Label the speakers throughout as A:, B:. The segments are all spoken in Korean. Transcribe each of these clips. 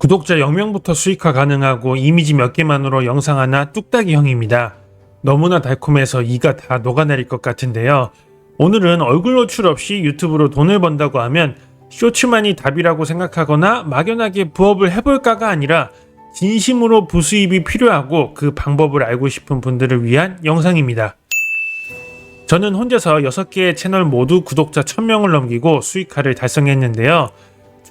A: 구독자 0명부터 수익화 가능하고 이미지 몇 개만으로 영상 하나 뚝딱이형입니다. 너무나 달콤해서 이가 다 녹아내릴 것 같은데요. 오늘은 얼굴 노출 없이 유튜브로 돈을 번다고 하면 쇼츠만이 답이라고 생각하거나 막연하게 부업을 해볼까가 아니라 진심으로 부수입이 필요하고 그 방법을 알고 싶은 분들을 위한 영상입니다. 저는 혼자서 6개의 채널 모두 구독자 1000명을 넘기고 수익화를 달성했는데요.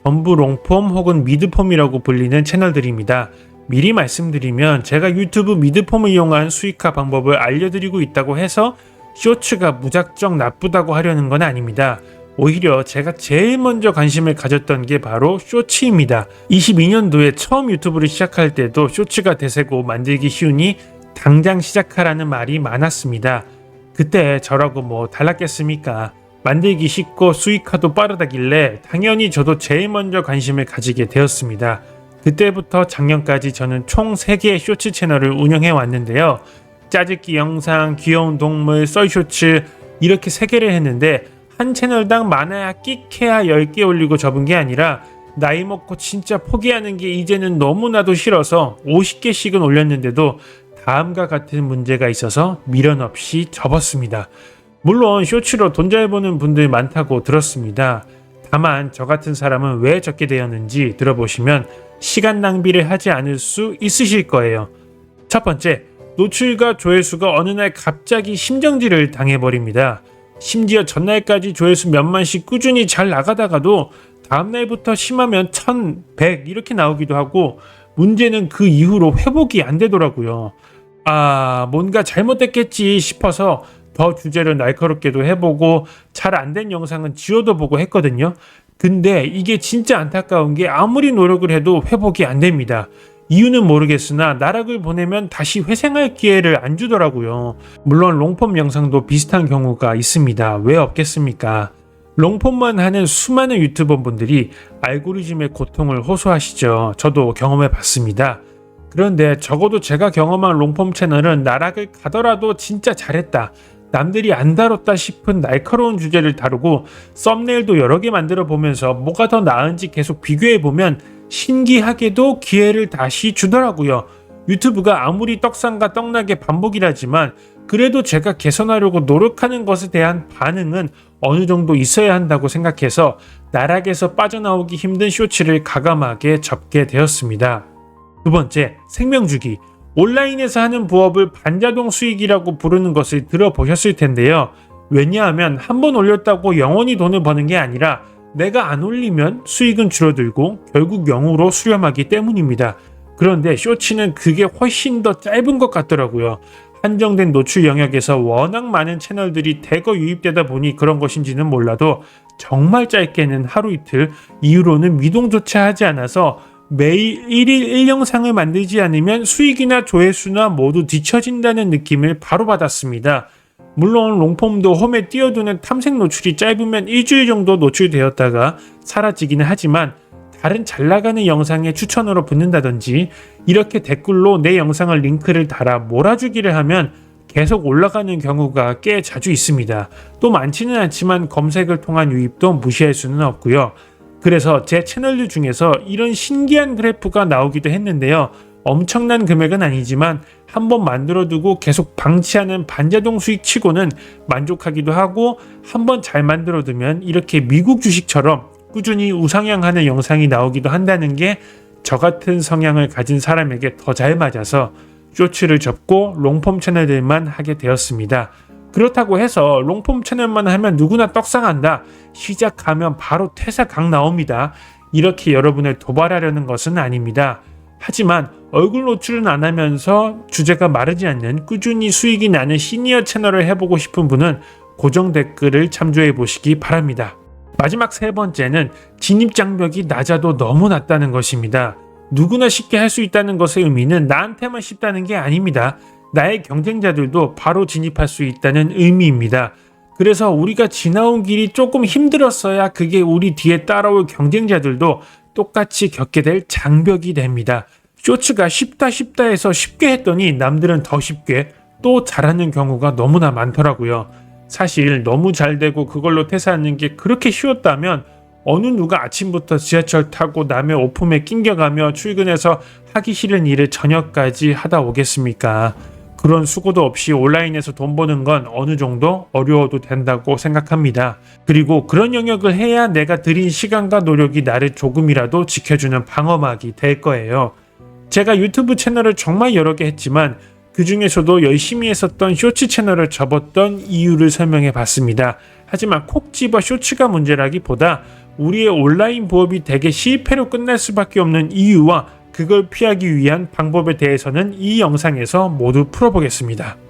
A: 전부 롱폼 혹은 미드폼이라고 불리는 채널들입니다. 미리 말씀드리면 제가 유튜브 미드폼을 이용한 수익화 방법을 알려드리고 있다고 해서 쇼츠가 무작정 나쁘다고 하려는 건 아닙니다. 오히려 제가 제일 먼저 관심을 가졌던 게 바로 쇼츠입니다. 22년도에 처음 유튜브를 시작할 때도 쇼츠가 대세고 만들기 쉬우니 당장 시작하라는 말이 많았습니다. 그때 저라고 뭐 달랐겠습니까? 만들기 쉽고 수익화도 빠르다길래 당연히 저도 제일 먼저 관심을 가지게 되었습니다. 그때부터 작년까지 저는 총 3개의 쇼츠 채널을 운영해 왔는데요. 짜집기 영상, 귀여운 동물, 썰쇼츠 이렇게 3개를 했는데 한 채널당 많아야 끽해야 10개 올리고 접은 게 아니라 나이 먹고 진짜 포기하는 게 이제는 너무나도 싫어서 50개씩은 올렸는데도 다음과 같은 문제가 있어서 미련 없이 접었습니다. 물론 쇼츠로 돈 잘 버는 분들 많다고 들었습니다. 다만 저 같은 사람은 왜 적게 되었는지 들어보시면 시간 낭비를 하지 않을 수 있으실 거예요. 첫 번째, 노출과 조회수가 어느 날 갑자기 심정지를 당해버립니다. 심지어 전날까지 조회수 몇만씩 꾸준히 잘 나가다가도 다음날부터 심하면 1000, 100 이렇게 나오기도 하고 문제는 그 이후로 회복이 안 되더라고요. 뭔가 잘못됐겠지 싶어서 더 주제를 날카롭게도 해보고 잘 안 된 영상은 지워도 보고 했거든요. 근데 이게 진짜 안타까운 게 아무리 노력을 해도 회복이 안 됩니다. 이유는 모르겠으나 나락을 보내면 다시 회생할 기회를 안 주더라고요. 물론 롱폼 영상도 비슷한 경우가 있습니다. 왜 없겠습니까? 롱폼만 하는 수많은 유튜버 분들이 알고리즘의 고통을 호소하시죠. 저도 경험해 봤습니다. 그런데 적어도 제가 경험한 롱폼 채널은 나락을 가더라도 진짜 잘했다, 남들이 안 다뤘다 싶은 날카로운 주제를 다루고 썸네일도 여러 개 만들어 보면서 뭐가 더 나은지 계속 비교해 보면 신기하게도 기회를 다시 주더라고요. 유튜브가 아무리 떡상과 떡락의 반복이라지만 그래도 제가 개선하려고 노력하는 것에 대한 반응은 어느 정도 있어야 한다고 생각해서 나락에서 빠져나오기 힘든 쇼츠를 과감하게 접게 되었습니다. 두 번째, 생명주기. 온라인에서 하는 부업을 반자동 수익이라고 부르는 것을 들어보셨을 텐데요. 왜냐하면 한 번 올렸다고 영원히 돈을 버는 게 아니라 내가 안 올리면 수익은 줄어들고 결국 0으로 수렴하기 때문입니다. 그런데 쇼츠는 그게 훨씬 더 짧은 것 같더라고요. 한정된 노출 영역에서 워낙 많은 채널들이 대거 유입되다 보니 그런 것인지는 몰라도 정말 짧게는 하루 이틀 이후로는 미동조차 하지 않아서 매일 1일 1영상을 만들지 않으면 수익이나 조회수나 모두 뒤처진다는 느낌을 바로 받았습니다. 물론 롱폼도 홈에 띄워두는 탐색 노출이 짧으면 일주일 정도 노출되었다가 사라지기는 하지만 다른 잘나가는 영상에 추천으로 붙는다든지 이렇게 댓글로 내 영상을 링크를 달아 몰아주기를 하면 계속 올라가는 경우가 꽤 자주 있습니다. 또 많지는 않지만 검색을 통한 유입도 무시할 수는 없고요. 그래서 제 채널들 중에서 이런 신기한 그래프가 나오기도 했는데요. 엄청난 금액은 아니지만 한번 만들어두고 계속 방치하는 반자동 수익 치고는 만족하기도 하고 한번 잘 만들어두면 이렇게 미국 주식처럼 꾸준히 우상향하는 영상이 나오기도 한다는 게 저 같은 성향을 가진 사람에게 더 잘 맞아서 쇼츠를 접고 롱폼 채널들만 하게 되었습니다. 그렇다고 해서 롱폼 채널만 하면 누구나 떡상한다, 시작하면 바로 퇴사 강 나옵니다, 이렇게 여러분을 도발하려는 것은 아닙니다. 하지만 얼굴 노출은 안 하면서 주제가 마르지 않는 꾸준히 수익이 나는 시니어 채널을 해보고 싶은 분은 고정 댓글을 참조해 보시기 바랍니다. 마지막 세 번째는 진입장벽이 낮아도 너무 낮다는 것입니다. 누구나 쉽게 할 수 있다는 것의 의미는 나한테만 쉽다는 게 아닙니다. 나의 경쟁자들도 바로 진입할 수 있다는 의미입니다. 그래서 우리가 지나온 길이 조금 힘들었어야 그게 우리 뒤에 따라올 경쟁자들도 똑같이 겪게 될 장벽이 됩니다. 쇼츠가 쉽다 해서 쉽게 했더니 남들은 더 쉽게 또 잘하는 경우가 너무나 많더라고요. 사실 너무 잘 되고 그걸로 퇴사하는 게 그렇게 쉬웠다면 어느 누가 아침부터 지하철 타고 남의 오품에 낑겨가며 출근해서 하기 싫은 일을 저녁까지 하다 오겠습니까? 그런 수고도 없이 온라인에서 돈 버는 건 어느 정도 어려워도 된다고 생각합니다. 그리고 그런 영역을 해야 내가 들인 시간과 노력이 나를 조금이라도 지켜주는 방어막이 될 거예요. 제가 유튜브 채널을 정말 여러 개 했지만 그 중에서도 열심히 했었던 쇼츠 채널을 접었던 이유를 설명해 봤습니다. 하지만 콕 집어 쇼츠가 문제라기보다 우리의 온라인 부업이 대개 실패로 끝날 수밖에 없는 이유와 그걸 피하기 위한 방법에 대해서는 이 영상에서 모두 풀어보겠습니다.